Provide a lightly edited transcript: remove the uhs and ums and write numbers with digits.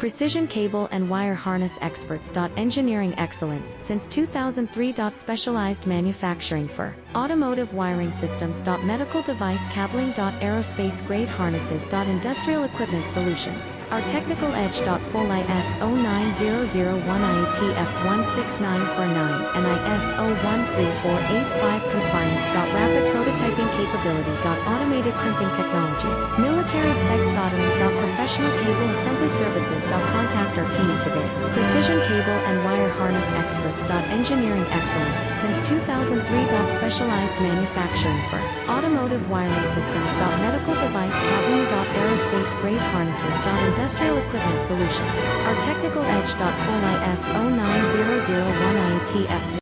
Precision cable and wire harness experts. Engineering excellence since 2003. Specialized manufacturing for automotive wiring systems. Medical device cabling. Aerospace grade harnesses. Industrial equipment solutions. Our technical edge. Full ISO 9001 IATF 16949 and ISO 13485 compliance. Rapid prototyping capability. Automated crimping technology. Military spec soldering. Professional cable assembly services. Contact our team today. Precision cable and wire harness experts. Engineering excellence since 2003. Specialized manufacturing for automotive wiring systems. Medical device cabling. Aerospace grade harnesses. Industrial equipment solutions. Our technical edge. Full ISO 9001 IATF